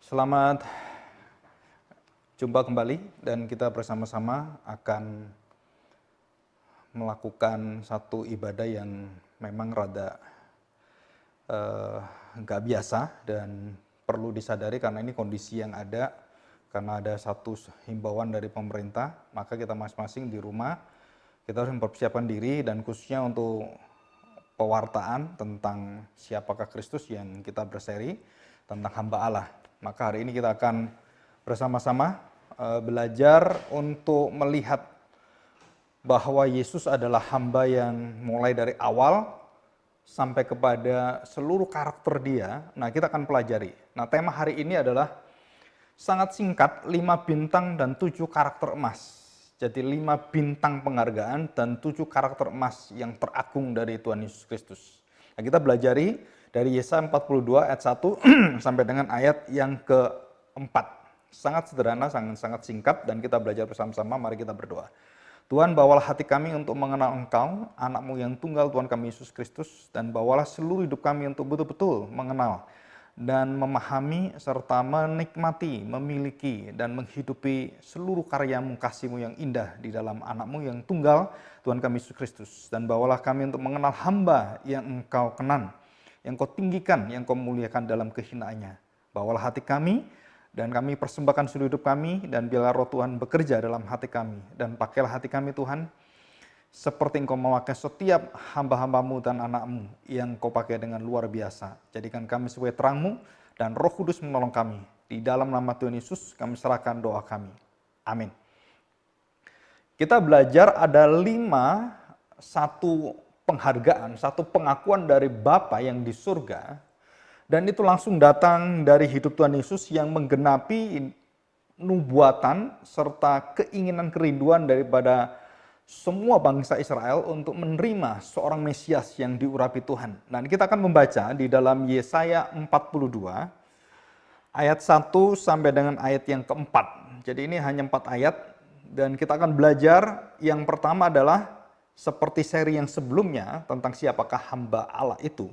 Selamat jumpa kembali dan kita bersama-sama akan melakukan satu ibadah yang memang rada nggak biasa dan perlu disadari karena ini kondisi yang ada, karena ada satu himbauan dari pemerintah, maka kita masing-masing di rumah kita harus mempersiapkan diri dan khususnya untuk pewartaan tentang siapakah Kristus yang kita berseri tentang hamba Allah. Maka hari ini kita akan bersama-sama belajar untuk melihat bahwa Yesus adalah hamba yang mulai dari awal sampai kepada seluruh karakter dia. Nah, kita akan pelajari. Nah, tema hari ini adalah sangat singkat, 5 bintang dan 7 karakter emas. Jadi 5 bintang penghargaan dan 7 karakter emas yang teragung dari Tuhan Yesus Kristus. Nah, kita belajari dari Yesaya 42 ayat 1 sampai dengan ayat yang ke-4. Sangat sederhana, sangat singkat, dan kita belajar bersama-sama. Mari kita berdoa. Tuhan, bawalah hati kami untuk mengenal Engkau, anak-Mu yang tunggal, Tuhan kami Yesus Kristus, dan bawalah seluruh hidup kami untuk betul-betul mengenal dan memahami serta menikmati, memiliki, dan menghidupi seluruh karya-Mu, kasih-Mu yang indah di dalam anak-Mu yang tunggal, Tuhan kami Yesus Kristus. Dan bawalah kami untuk mengenal hamba yang Engkau kenan, yang Kau tinggikan, yang Kau muliakan dalam kehinaannya. Bawalah hati kami, dan kami persembahkan seluruh hidup kami, dan biarlah Roh Tuhan bekerja dalam hati kami. Dan pakailah hati kami Tuhan, seperti Engkau memakai setiap hamba-hamba-Mu dan anak-Mu yang Kau pakai dengan luar biasa. Jadikan kami sebagai terang-Mu, dan Roh Kudus menolong kami. Di dalam nama Tuhan Yesus kami serahkan doa kami. Amin. Kita belajar ada 5 satu penghargaan, satu pengakuan dari Bapa yang di surga, dan itu langsung datang dari hidup Tuhan Yesus yang menggenapi nubuatan serta keinginan kerinduan daripada semua bangsa Israel untuk menerima seorang Mesias yang diurapi Tuhan. Nah, kita akan membaca di dalam Yesaya 42 ayat 1 sampai dengan ayat yang ke-4. Jadi ini hanya 4 ayat, dan kita akan belajar. Yang pertama adalah seperti seri yang sebelumnya tentang siapakah hamba Allah itu,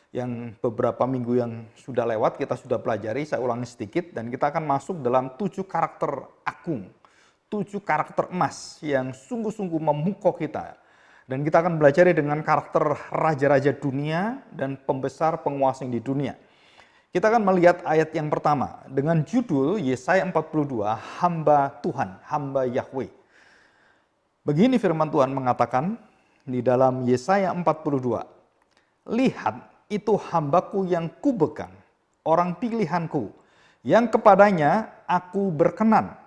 yang beberapa minggu yang sudah lewat kita sudah pelajari. Saya ulangi sedikit, dan kita akan masuk dalam 7 karakter agung, 7 karakter emas yang sungguh-sungguh memukau kita. Dan kita akan belajar dengan karakter raja-raja dunia dan pembesar penguasa di dunia. Kita akan melihat ayat yang pertama dengan judul Yesaya 42, hamba Tuhan, hamba Yahweh. Begini firman Tuhan mengatakan di dalam Yesaya 42, lihat, itu hambaku yang kubegang, orang pilihanku, yang kepadanya aku berkenan.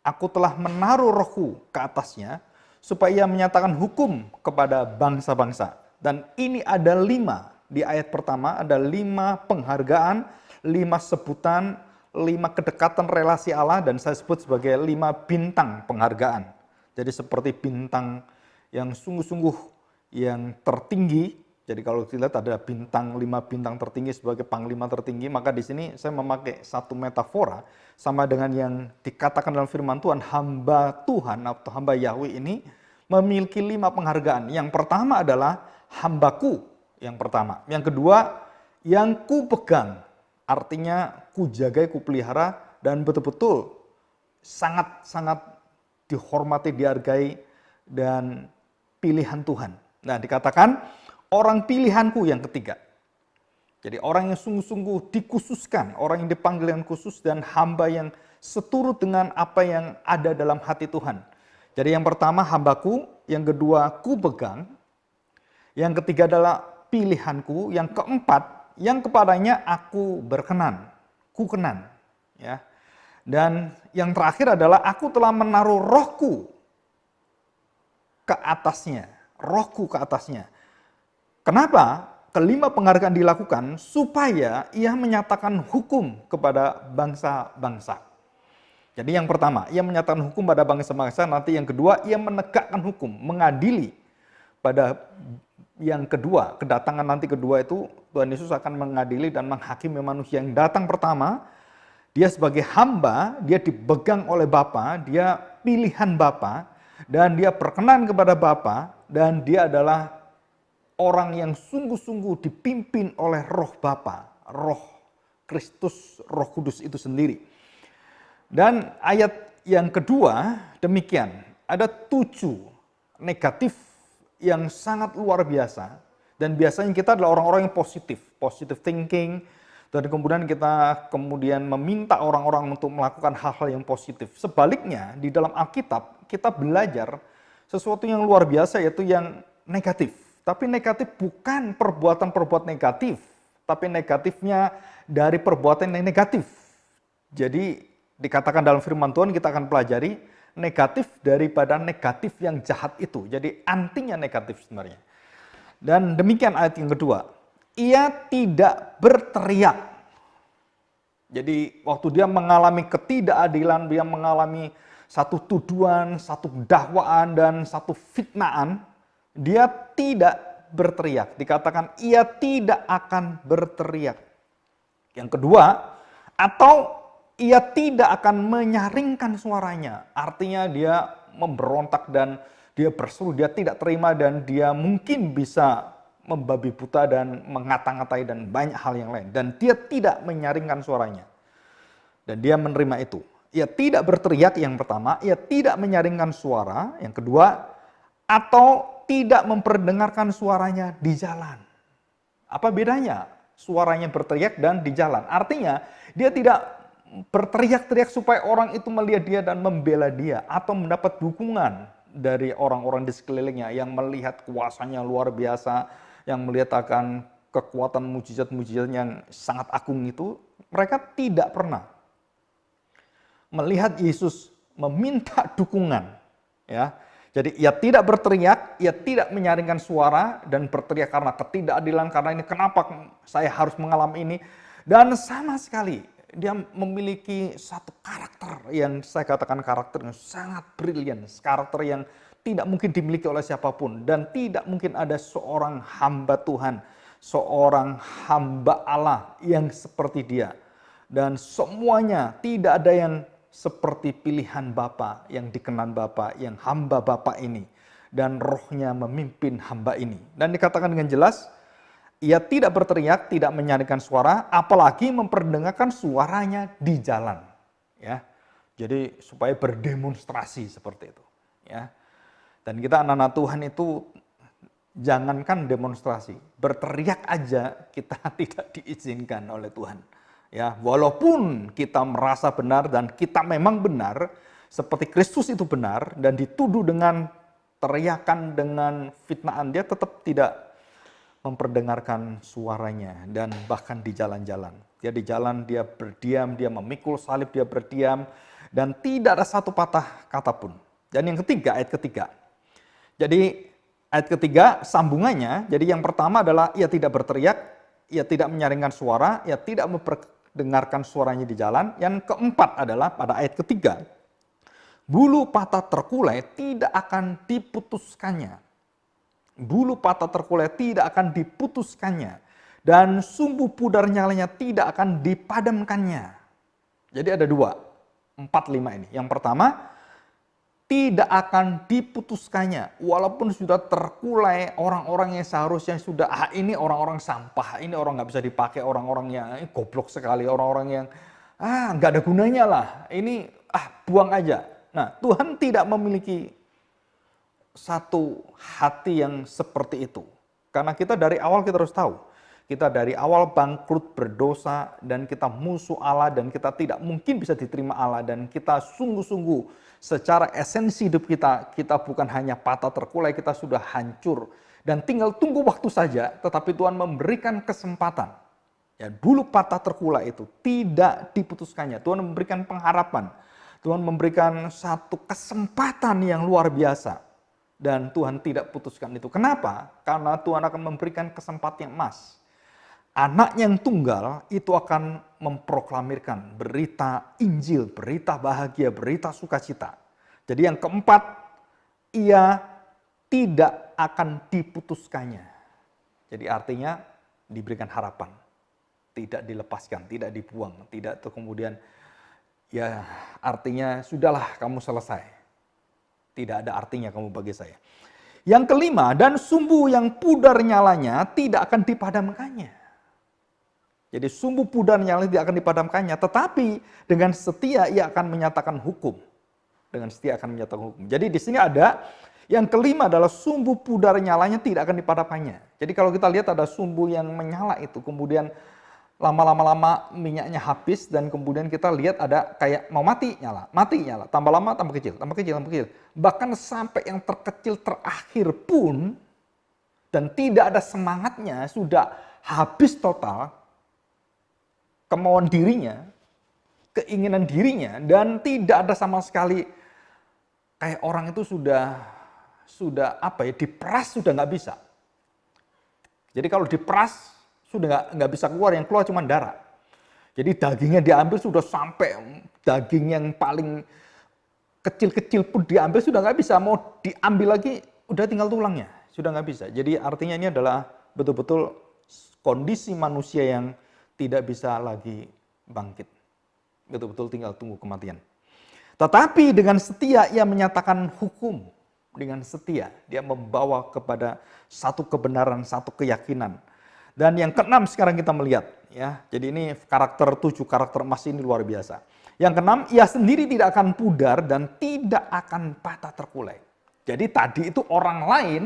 Aku telah menaruh rohku ke atasnya, supaya ia menyatakan hukum kepada bangsa-bangsa. Dan ini ada 5, di ayat pertama ada 5 penghargaan, 5 sebutan, 5 kedekatan relasi Allah, dan saya sebut sebagai 5 bintang penghargaan. Jadi seperti bintang yang sungguh-sungguh yang tertinggi. Jadi kalau kita lihat ada bintang, 5 bintang tertinggi sebagai panglima tertinggi, maka di sini saya memakai satu metafora sama dengan yang dikatakan dalam firman Tuhan, hamba Tuhan atau hamba Yahweh ini memiliki 5 penghargaan. Yang pertama adalah hambaku, yang pertama. Yang kedua, yang ku pegang, artinya ku jagai, ku pelihara, dan betul-betul sangat-sangat dihormati, dihargai, dan pilihan Tuhan. Nah, dikatakan orang pilihanku yang ketiga. Jadi orang yang sungguh-sungguh dikhususkan, orang yang dipanggil dengan khusus, dan hamba yang seturut dengan apa yang ada dalam hati Tuhan. Jadi yang pertama hambaku, yang kedua ku pegang, yang ketiga adalah pilihanku, yang keempat yang kepadanya aku berkenan, ku kenan, ya. Dan yang terakhir adalah aku telah menaruh rohku ke atasnya, rohku ke atasnya. Kenapa kelima penghargaan dilakukan? Supaya ia menyatakan hukum kepada bangsa-bangsa. Jadi yang pertama, ia menyatakan hukum pada bangsa-bangsa. Nanti yang kedua, ia menegakkan hukum, mengadili. Pada yang kedua, kedatangan nanti kedua itu Tuhan Yesus akan mengadili dan menghakimi manusia. Yang datang pertama, dia sebagai hamba, dia dipegang oleh Bapa, dia pilihan Bapa, dan dia berkenan kepada Bapa, dan dia adalah orang yang sungguh-sungguh dipimpin oleh roh Bapa, roh Kristus Roh Kudus itu sendiri. Dan ayat yang kedua demikian, ada 7 negatif yang sangat luar biasa. Dan biasanya kita adalah orang-orang yang positive thinking, dan kemudian kita meminta orang-orang untuk melakukan hal-hal yang positif. Sebaliknya, di dalam Alkitab kita belajar sesuatu yang luar biasa, yaitu yang negatif. Tapi negatif bukan perbuatan-perbuatan negatif, tapi negatifnya dari perbuatan yang negatif. Jadi dikatakan dalam firman Tuhan, kita akan pelajari negatif daripada negatif yang jahat itu. Jadi antinya negatif sebenarnya. Dan demikian ayat yang kedua. Ia tidak berteriak. Jadi waktu dia mengalami ketidakadilan, dia mengalami satu tuduhan, satu dakwaan, dan satu fitnaan, dia tidak berteriak. Dikatakan ia tidak akan berteriak. Yang kedua, atau ia tidak akan menyaringkan suaranya. Artinya dia memberontak dan dia berseru, dia tidak terima, dan dia mungkin bisa membabi buta dan mengata-ngatai dan banyak hal yang lain. Dan dia tidak menyaringkan suaranya. Dan dia menerima itu. Ia tidak berteriak yang pertama, ia tidak menyaringkan suara yang kedua, atau tidak memperdengarkan suaranya di jalan. Apa bedanya suaranya berteriak dan di jalan? Artinya dia tidak berteriak-teriak supaya orang itu melihat dia dan membela dia, atau mendapat dukungan dari orang-orang di sekelilingnya yang melihat kuasanya luar biasa, yang melihat akan kekuatan mujizat-mujizat yang sangat agung itu. Mereka tidak pernah melihat Yesus meminta dukungan, ya. Jadi ia tidak berteriak, ia tidak menyaringkan suara dan berteriak karena ketidakadilan, karena ini kenapa saya harus mengalami ini. Dan sama sekali dia memiliki satu karakter yang saya katakan karakter yang sangat brilian, karakter yang tidak mungkin dimiliki oleh siapapun, dan tidak mungkin ada seorang hamba Tuhan, seorang hamba Allah yang seperti dia. Dan semuanya tidak ada yang seperti pilihan Bapa, yang dikenan Bapa, yang hamba Bapa ini, dan rohnya memimpin hamba ini. Dan dikatakan dengan jelas, ia tidak berteriak, tidak menyaringkan suara, apalagi memperdengarkan suaranya di jalan. Ya, jadi supaya berdemonstrasi seperti itu. Ya, dan kita anak-anak Tuhan itu jangankan demonstrasi, berteriak aja kita tidak diizinkan oleh Tuhan. Ya, walaupun kita merasa benar dan kita memang benar, seperti Kristus itu benar, dan dituduh dengan teriakan, dengan fitnaan, dia tetap tidak memperdengarkan suaranya. Dan bahkan di jalan-jalan, dia di jalan, dia berdiam, dia memikul salib, dia berdiam, dan tidak ada satu patah kata pun. Dan yang ketiga, ayat ketiga. Jadi ayat ketiga sambungannya, jadi yang pertama adalah ia tidak berteriak, ia tidak menyaringkan suara, ia tidak memperdengarkan suaranya di jalan. Yang keempat adalah pada ayat ketiga, bulu patah terkulai tidak akan diputuskannya. Bulu patah terkulai tidak akan diputuskannya. Dan sumbu pudar nyalanya tidak akan dipadamkannya. Jadi ada 2, 4, 5 ini. Yang pertama, tidak akan diputuskannya. Walaupun sudah terkulai orang-orang yang seharusnya sudah, ini orang-orang sampah, ini orang nggak bisa dipakai, orang-orang yang goblok sekali, orang-orang yang nggak ada gunanya lah, ini buang aja. Nah, Tuhan tidak memiliki satu hati yang seperti itu. Karena kita dari awal kita harus tahu, kita dari awal bangkrut, berdosa, dan kita musuh Allah, dan kita tidak mungkin bisa diterima Allah, dan kita sungguh-sungguh secara esensi hidup kita bukan hanya patah terkulai, kita sudah hancur. Dan tinggal tunggu waktu saja, tetapi Tuhan memberikan kesempatan. Ya, bulu patah terkulai itu tidak diputuskannya. Tuhan memberikan pengharapan. Tuhan memberikan satu kesempatan yang luar biasa. Dan Tuhan tidak putuskan itu. Kenapa? Karena Tuhan akan memberikan kesempatan yang emas. Anak yang tunggal itu akan memproklamirkan berita Injil, berita bahagia, berita sukacita. Jadi yang keempat, ia tidak akan diputuskannya. Jadi artinya diberikan harapan, tidak dilepaskan, tidak dibuang, tidak kemudian ya artinya sudahlah kamu selesai. Tidak ada artinya kamu bagi saya. Yang kelima, dan sumbu yang pudar nyalanya tidak akan dipadamkannya. Jadi sumbu pudar nyala tidak akan dipadamkannya, tetapi dengan setia ia akan menyatakan hukum. Dengan setia akan menyatakan hukum. Jadi di sini ada yang kelima adalah sumbu pudar nyalanya tidak akan dipadamkannya. Jadi kalau kita lihat ada sumbu yang menyala itu, kemudian lama-lama minyaknya habis dan kemudian kita lihat ada kayak mau mati nyala, tambah lama tambah kecil, tambah kecil, tambah kecil. Bahkan sampai yang terkecil terakhir pun dan tidak ada semangatnya, sudah habis total kemauan dirinya, keinginan dirinya, dan tidak ada sama sekali kayak orang itu sudah diperas sudah nggak bisa. Jadi kalau diperas sudah nggak bisa keluar, yang keluar cuma darah. Jadi dagingnya diambil sudah sampai daging yang paling kecil-kecil pun diambil sudah nggak bisa, mau diambil lagi udah tinggal tulangnya, sudah nggak bisa. Jadi artinya ini adalah betul-betul kondisi manusia yang tidak bisa lagi bangkit. Betul-betul tinggal tunggu kematian. Tetapi dengan setia ia menyatakan hukum. Dengan setia dia membawa kepada satu kebenaran, satu keyakinan. Dan yang keenam sekarang kita melihat, ya. Jadi ini tujuh karakter emas ini luar biasa. Yang keenam, ia sendiri tidak akan pudar dan tidak akan patah terkulai. Jadi tadi itu orang lain,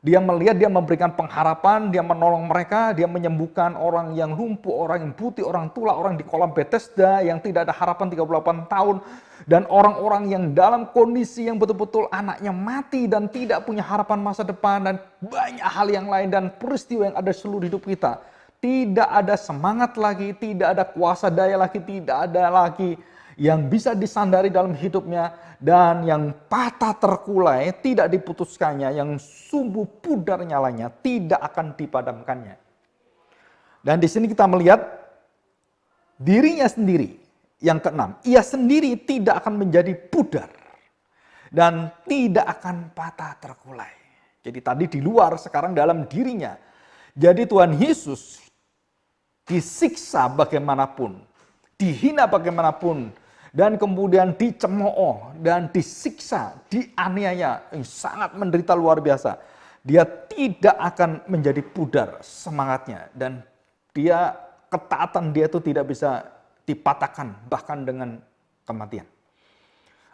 dia melihat, dia memberikan pengharapan, dia menolong mereka, dia menyembuhkan orang yang lumpuh, orang yang buta, orang tula, orang di kolam Bethesda yang tidak ada harapan 38 tahun. Dan orang-orang yang dalam kondisi yang betul-betul anaknya mati dan tidak punya harapan masa depan. Dan banyak hal yang lain dan peristiwa yang ada seluruh hidup kita. Tidak ada semangat lagi, tidak ada kuasa daya lagi, tidak ada lagi yang bisa disandari dalam hidupnya. Dan yang patah terkulai tidak diputuskannya, yang sumbu pudar nyalanya tidak akan dipadamkannya. Dan di sini kita melihat dirinya sendiri, yang keenam, ia sendiri tidak akan menjadi pudar dan tidak akan patah terkulai. Jadi tadi di luar, sekarang dalam dirinya. Jadi Tuhan Yesus disiksa bagaimanapun, dihina bagaimanapun, dan kemudian dicemooh dan disiksa, dianiaya, sangat menderita luar biasa. Dia tidak akan menjadi pudar semangatnya, dan ketaatan dia itu tidak bisa dipatahkan bahkan dengan kematian.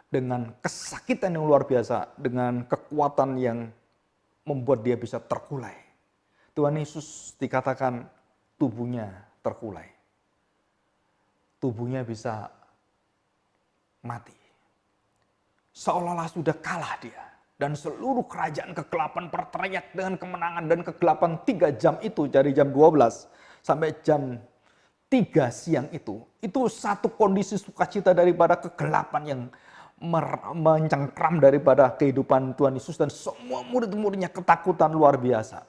Dengan kesakitan yang luar biasa, dengan kekuatan yang membuat dia bisa terkulai. Tuhan Yesus dikatakan tubuhnya terkulai. Tubuhnya bisa mati. Seolah-olah sudah kalah dia. Dan seluruh kerajaan kegelapan berteriak dengan kemenangan, dan kegelapan 3 jam itu, dari jam 12 sampai jam 3 siang itu satu kondisi sukacita daripada kegelapan yang mencengkram daripada kehidupan Tuhan Yesus, dan semua murid-muridnya ketakutan luar biasa.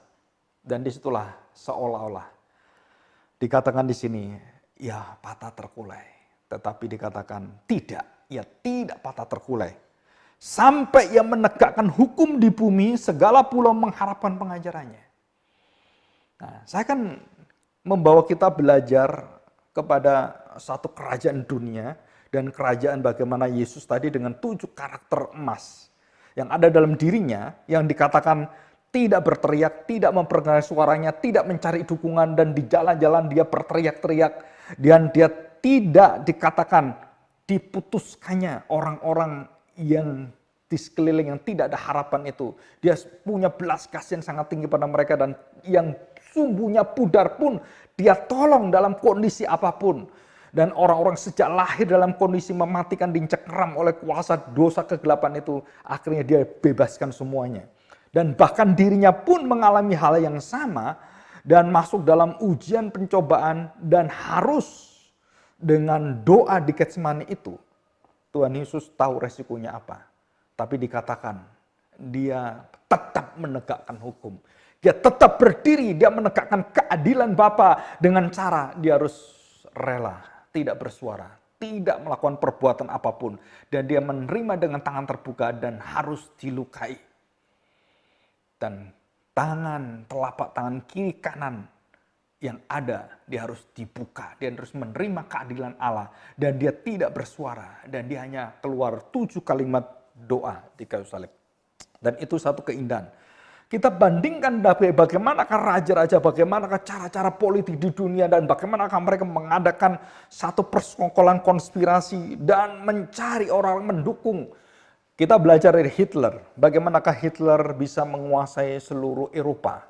Dan disitulah seolah-olah dikatakan di sini, ya patah terkulai. Tetapi dikatakan tidak, ia tidak patah terkulai. Sampai ia menegakkan hukum di bumi, segala pulau mengharapkan pengajarannya. Nah, saya kan membawa kita belajar kepada satu kerajaan dunia, dan kerajaan bagaimana Yesus tadi dengan 7 karakter emas yang ada dalam dirinya, yang dikatakan tidak berteriak, tidak memperdengarkan suaranya, tidak mencari dukungan, dan di jalan-jalan dia berteriak-teriak, dan dia tidak dikatakan diputuskannya orang-orang yang di sekeliling yang tidak ada harapan itu. Dia punya belas kasihan sangat tinggi pada mereka, dan yang sumbunya pudar pun dia tolong dalam kondisi apapun. Dan orang-orang sejak lahir dalam kondisi mematikan, dicengkram oleh kuasa dosa kegelapan itu, akhirnya dia bebaskan semuanya. Dan bahkan dirinya pun mengalami hal yang sama dan masuk dalam ujian pencobaan, dan harus dengan doa di Getsemani itu. Tuhan Yesus tahu resikonya apa. Tapi dikatakan dia tetap menegakkan hukum. Dia tetap berdiri, dia menegakkan keadilan Bapa dengan cara dia harus rela, tidak bersuara, tidak melakukan perbuatan apapun. Dan dia menerima dengan tangan terbuka dan harus dilukai. Dan telapak tangan kiri kanan yang ada, dia harus dibuka. Dia harus menerima keadilan Allah. Dan dia tidak bersuara. Dan dia hanya keluar 7 kalimat doa di kayu salib. Dan itu satu keindahan. Kita bandingkan bagaimanakah raja-raja, bagaimanakah cara-cara politik di dunia, dan bagaimanakah mereka mengadakan satu persekongkolan konspirasi dan mencari orang mendukung. Kita belajar dari Hitler, bagaimanakah Hitler bisa menguasai seluruh Eropa.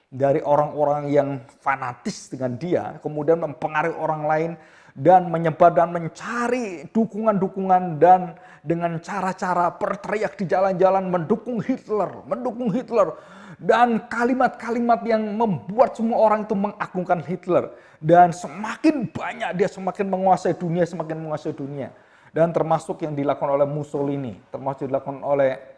Dari orang-orang yang fanatis dengan dia, kemudian mempengaruhi orang lain, dan menyebar dan mencari dukungan-dukungan, dan dengan cara-cara berteriak di jalan-jalan mendukung Hitler, dan kalimat-kalimat yang membuat semua orang itu mengagungkan Hitler. Dan semakin banyak dia semakin menguasai dunia, dan termasuk yang dilakukan oleh Mussolini, termasuk dilakukan oleh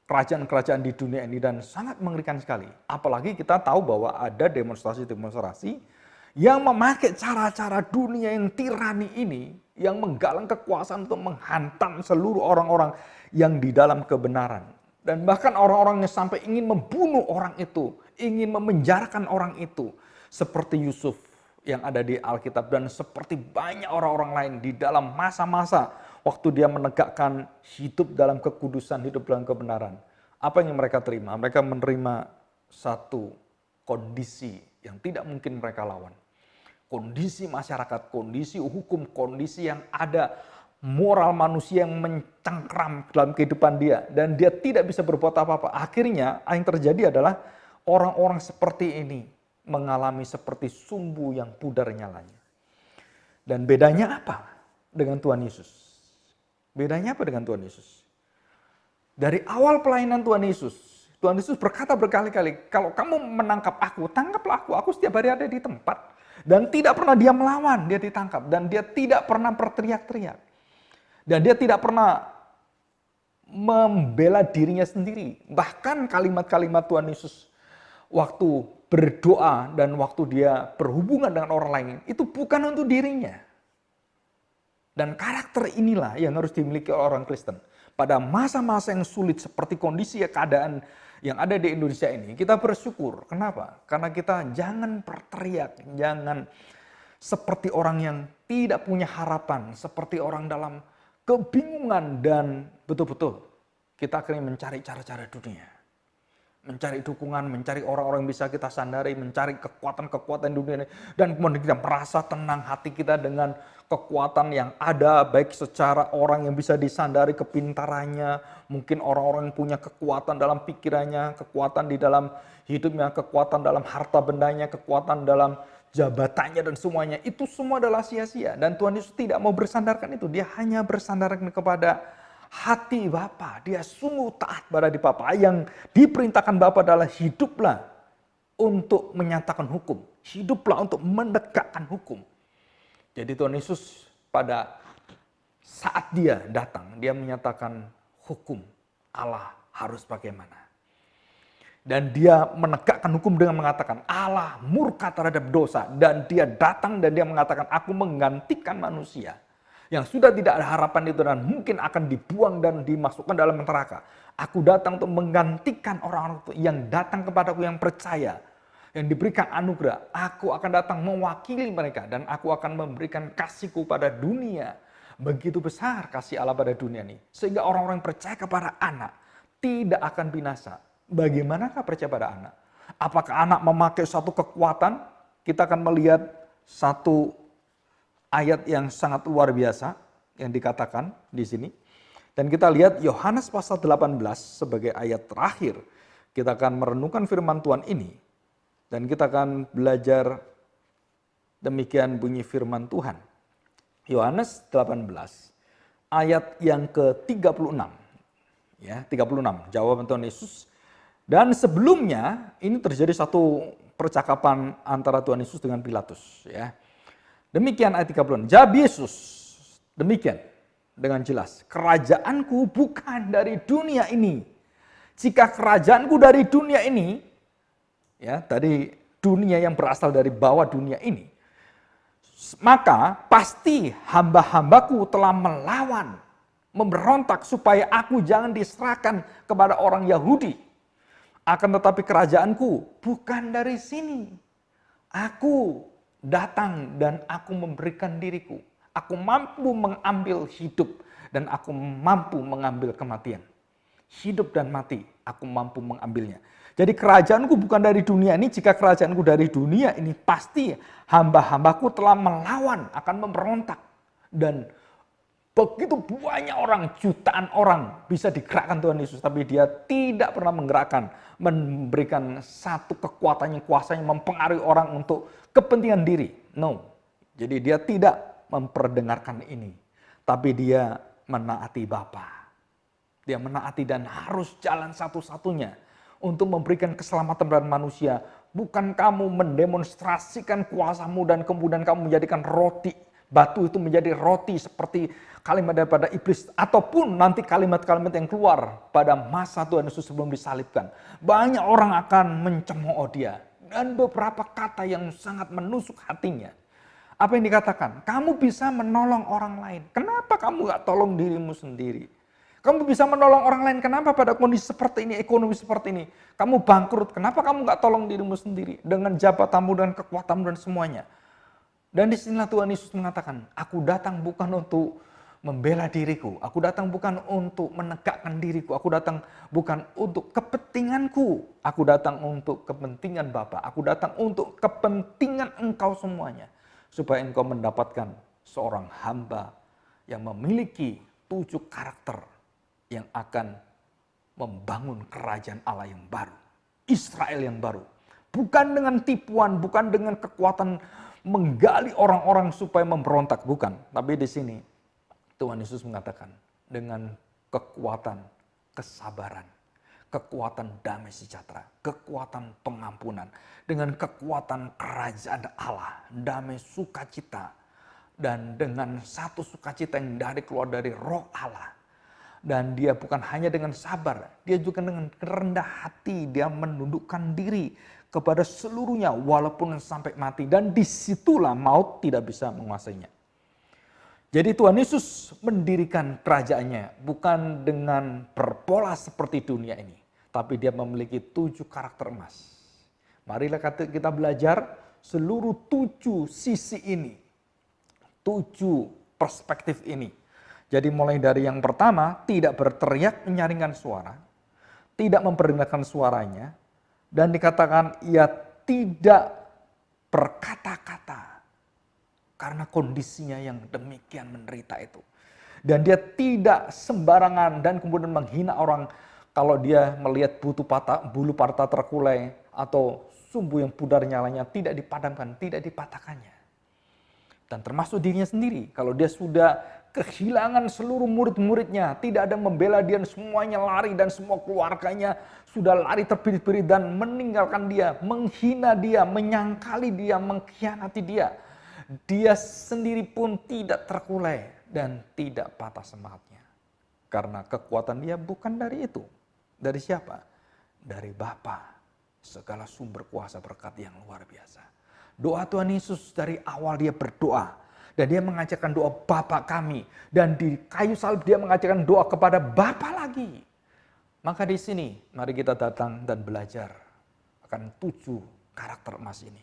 kerajaan-kerajaan di dunia ini, dan sangat mengerikan sekali. Apalagi kita tahu bahwa ada demonstrasi-demonstrasi yang memakai cara-cara dunia yang tirani ini, yang menggalang kekuasaan untuk menghantam seluruh orang-orang yang di dalam kebenaran. Dan bahkan orang-orang yang sampai ingin membunuh orang itu, ingin memenjarakan orang itu. Seperti Yusuf yang ada di Alkitab, dan seperti banyak orang-orang lain di dalam masa-masa waktu dia menegakkan hidup dalam kekudusan, hidup dalam kebenaran. Apa yang mereka terima? Mereka menerima satu kondisi yang tidak mungkin mereka lawan. Kondisi masyarakat, kondisi hukum, kondisi yang ada moral manusia yang mencengkram dalam kehidupan dia. Dan dia tidak bisa berbuat apa-apa. Akhirnya yang terjadi adalah orang-orang seperti ini mengalami seperti sumbu yang pudar nyalanya. Dan bedanya apa dengan Tuhan Yesus? Bedanya apa dengan Tuhan Yesus? Dari awal pelayanan Tuhan Yesus berkata berkali-kali, kalau kamu menangkap aku, tangkaplah aku setiap hari ada di tempat. Dan tidak pernah dia melawan, dia ditangkap. Dan dia tidak pernah berteriak-teriak. Dan dia tidak pernah membela dirinya sendiri. Bahkan kalimat-kalimat Tuhan Yesus waktu berdoa dan waktu dia berhubungan dengan orang lain, itu bukan untuk dirinya. Dan karakter inilah yang harus dimiliki oleh orang Kristen. Pada masa-masa yang sulit seperti kondisi keadaan yang ada di Indonesia ini, kita bersyukur. Kenapa? Karena kita jangan berteriak, jangan seperti orang yang tidak punya harapan, seperti orang dalam kebingungan, dan betul-betul kita akhirnya mencari cara-cara dunia. Mencari dukungan, mencari orang-orang yang bisa kita sandari, mencari kekuatan-kekuatan dunia ini. Dan kemudian kita merasa tenang hati kita dengan kekuatan yang ada, baik secara orang yang bisa disandari kepintarannya, mungkin orang-orang yang punya kekuatan dalam pikirannya, kekuatan di dalam hidupnya, kekuatan dalam harta bendanya, kekuatan dalam jabatannya, dan semuanya. Itu semua adalah sia-sia. Dan Tuhan Yesus tidak mau bersandarkan itu. Dia hanya bersandarkan kepada hati Bapa. Dia sungguh taat pada di Bapa. Yang diperintahkan Bapa adalah hiduplah untuk menyatakan hukum. Hiduplah untuk menegakkan hukum. Jadi Tuhan Yesus pada saat dia datang, dia menyatakan hukum Allah harus bagaimana. Dan dia menegakkan hukum dengan mengatakan Allah murka terhadap dosa. Dan dia datang dan dia mengatakan, aku menggantikan manusia yang sudah tidak ada harapan itu dan mungkin akan dibuang dan dimasukkan dalam neraka. Aku datang untuk menggantikan orang-orang yang datang kepadaku yang percaya, yang diberikan anugerah. Aku akan datang mewakili mereka dan aku akan memberikan kasihku pada dunia. Begitu besar kasih Allah pada dunia ini, sehingga orang-orang yang percaya kepada anak tidak akan binasa. Bagaimanakah percaya pada anak? Apakah anak memakai satu kekuatan? Kita akan melihat satu ayat yang sangat luar biasa yang dikatakan di sini. Dan kita lihat Yohanes pasal 18 sebagai ayat terakhir. Kita akan merenungkan firman Tuhan ini. Dan kita akan belajar demikian bunyi firman Tuhan. Yohanes 18 ayat yang ke-36. Ya, 36 jawaban Tuhan Yesus. Dan sebelumnya ini terjadi satu percakapan antara Tuhan Yesus dengan Pilatus, ya. Demikian ayat 36. Jawab Yesus, demikian dengan jelas, kerajaanku bukan dari dunia ini. Jika kerajaanku dari dunia ini, ya tadi dunia yang berasal dari bawah dunia ini, maka pasti hamba-hambaku telah melawan, memberontak supaya aku jangan diserahkan kepada orang Yahudi. Akan tetapi kerajaanku bukan dari sini. Aku datang dan aku memberikan diriku. Aku mampu mengambil hidup dan aku mampu mengambil kematian. hidup dan mati, aku mampu mengambilnya. Jadi kerajaanku bukan dari dunia ini, jika kerajaanku dari dunia ini, pasti hamba-hambaku telah melawan, akan memberontak. Dan begitu banyak orang, jutaan orang bisa digerakkan Tuhan Yesus, tapi dia tidak pernah menggerakkan, memberikan satu kekuatannya, kuasanya, mempengaruhi orang untuk kepentingan diri. No. Jadi dia tidak memperdengarkan ini, tapi dia menaati Bapa. Dia menaati dan harus jalan satu-satunya untuk memberikan keselamatan pada manusia. Bukan kamu mendemonstrasikan kuasamu dan kemudian kamu menjadikan roti, batu itu menjadi roti seperti kalimat daripada iblis. Ataupun nanti kalimat-kalimat yang keluar pada masa Tuhan Yesus sebelum disalibkan. Banyak orang akan mencemooh dia. Dan beberapa kata yang sangat menusuk hatinya. Apa yang dikatakan? Kamu bisa menolong orang lain. Kenapa kamu gak tolong dirimu sendiri? Kamu bisa menolong orang lain. Kenapa pada kondisi seperti ini, ekonomi seperti ini? Kamu bangkrut. Kenapa kamu gak tolong dirimu sendiri? Dengan jabatanmu dan kekuatanmu dan semuanya. Dan disinilah Tuhan Yesus mengatakan, aku datang bukan untuk membela diriku. Aku datang bukan untuk menegakkan diriku. Aku datang bukan untuk kepentinganku. Aku datang untuk kepentingan Bapa. Aku datang untuk kepentingan engkau semuanya. Supaya engkau mendapatkan seorang hamba yang memiliki 7 karakter yang akan membangun kerajaan Allah yang baru. Israel yang baru. Bukan dengan tipuan, bukan dengan kekuatan menggali orang-orang supaya memberontak. Bukan. Tapi di sini Tuhan Yesus mengatakan dengan kekuatan kesabaran, kekuatan damai sejahtera, kekuatan pengampunan, dengan kekuatan kerajaan Allah, damai sukacita, dan dengan satu sukacita yang keluar dari roh Allah. Dan dia bukan hanya dengan sabar, dia juga dengan rendah hati, dia menundukkan diri kepada seluruhnya walaupun sampai mati. Dan disitulah maut tidak bisa menguasainya. Jadi Tuhan Yesus mendirikan kerajaannya bukan dengan berpola seperti dunia ini. Tapi dia memiliki 7 karakter emas. Marilah kita belajar seluruh 7 sisi ini. 7 perspektif ini. Jadi mulai dari yang pertama, tidak berteriak menyaringkan suara. Tidak memperdengarkan suaranya. Dan dikatakan ia tidak berkata-kata. Karena kondisinya yang demikian menderita itu. Dan dia tidak sembarangan dan kemudian menghina orang. Kalau dia melihat bulu patah terkulai atau sumbu yang pudar nyalanya tidak dipadamkan, tidak dipatahkannya. Dan termasuk dirinya sendiri. Kalau dia sudah kehilangan seluruh murid-muridnya, tidak ada membela dia, semuanya lari dan semua keluarganya sudah lari terbirit-birit dan meninggalkan dia, menghina dia, menyangkali dia, mengkhianati dia. Dia sendiri pun tidak terkulai dan tidak patah semangatnya. Karena kekuatan dia bukan dari itu. Dari siapa? Dari Bapa. Segala sumber kuasa berkat yang luar biasa. Doa Tuhan Yesus dari awal dia berdoa. Dan dia mengajarkan doa Bapa kami. Dan di kayu salib dia mengajarkan doa kepada Bapa lagi. Maka di sini mari kita datang dan belajar akan 7 karakter emas ini.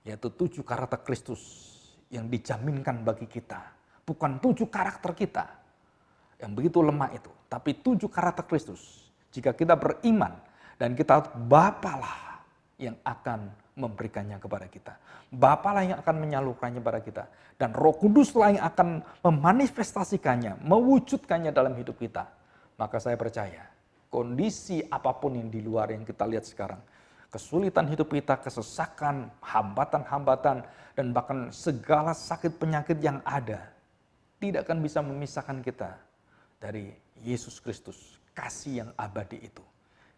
Yaitu 7 karakter Kristus yang dijaminkan bagi kita. Bukan 7 karakter kita yang begitu lemah itu. Tapi 7 karakter Kristus. Jika kita beriman dan kita Bapalah yang akan memberikannya kepada kita. Bapalah yang akan menyalurkannya kepada kita. Dan Roh Kuduslah yang akan memanifestasikannya, mewujudkannya dalam hidup kita. Maka saya percaya, kondisi apapun yang di luar yang kita lihat sekarang, kesulitan hidup kita, kesesakan, hambatan-hambatan, dan bahkan segala sakit penyakit yang ada, tidak akan bisa memisahkan kita dari Yesus Kristus, kasih yang abadi itu.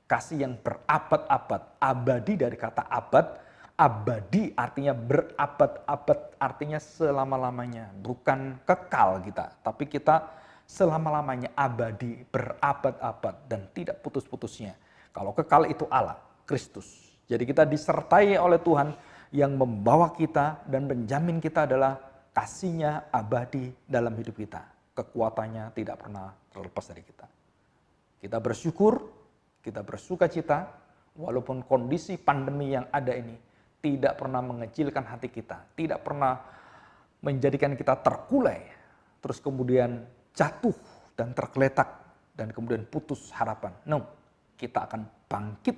Kasih yang berabad-abad, abadi dari kata abad, abadi artinya berabad-abad, artinya selama-lamanya. Bukan kekal kita, tapi kita selama-lamanya abadi, berabad-abad, dan tidak putus-putusnya. Kalau kekal itu Allah, Kristus. Jadi kita disertai oleh Tuhan yang membawa kita dan menjamin kita adalah kasih-Nya abadi dalam hidup kita. Kekuatannya tidak pernah terlepas dari kita. Kita bersyukur, kita bersuka cita, walaupun kondisi pandemi yang ada ini tidak pernah mengecilkan hati kita, tidak pernah menjadikan kita terkulai, terus kemudian jatuh dan tergeletak dan kemudian putus harapan. No, kita akan bangkit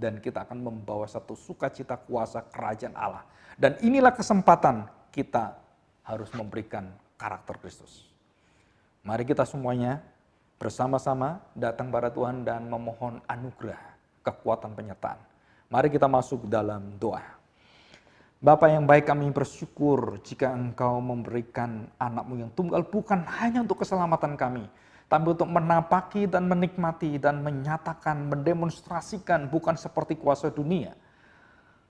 dan kita akan membawa satu sukacita kuasa kerajaan Allah. Dan inilah kesempatan kita harus memberikan karakter Kristus. Mari kita semuanya bersama-sama datang pada Tuhan dan memohon anugerah, kekuatan penyertaan. Mari kita masuk dalam doa. Bapa yang baik, kami bersyukur jika Engkau memberikan anak-Mu yang tunggal bukan hanya untuk keselamatan kami, tapi untuk menapaki dan menikmati dan menyatakan, mendemonstrasikan bukan seperti kuasa dunia.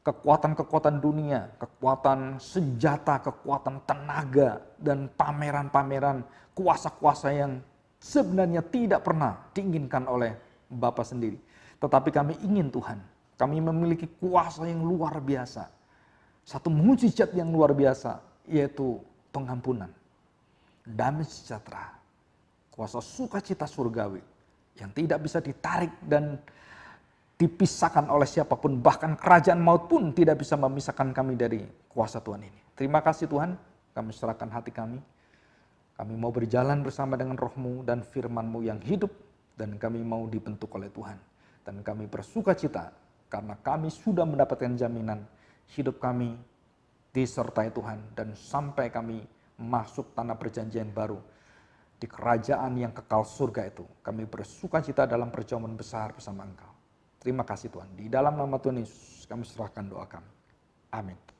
Kekuatan-kekuatan dunia, kekuatan senjata, kekuatan tenaga, dan pameran-pameran kuasa-kuasa yang sebenarnya tidak pernah diinginkan oleh Bapa sendiri. Tetapi kami ingin Tuhan, kami memiliki kuasa yang luar biasa. Satu mujizat yang luar biasa, yaitu pengampunan, damai sejahtera, kuasa sukacita surgawi yang tidak bisa ditarik dan dipisahkan oleh siapapun, bahkan kerajaan maut pun tidak bisa memisahkan kami dari kuasa Tuhan ini. Terima kasih Tuhan, kami serahkan hati kami. Kami mau berjalan bersama dengan Roh-Mu dan firman-Mu yang hidup, dan kami mau dibentuk oleh Tuhan. Dan kami bersukacita karena kami sudah mendapatkan jaminan hidup kami disertai Tuhan, dan sampai kami masuk tanah perjanjian baru di kerajaan yang kekal surga itu. Kami bersukacita dalam perjamuan besar bersama Engkau. Terima kasih Tuhan. Di dalam nama Tuhan Yesus kami serahkan doa kami. Amin.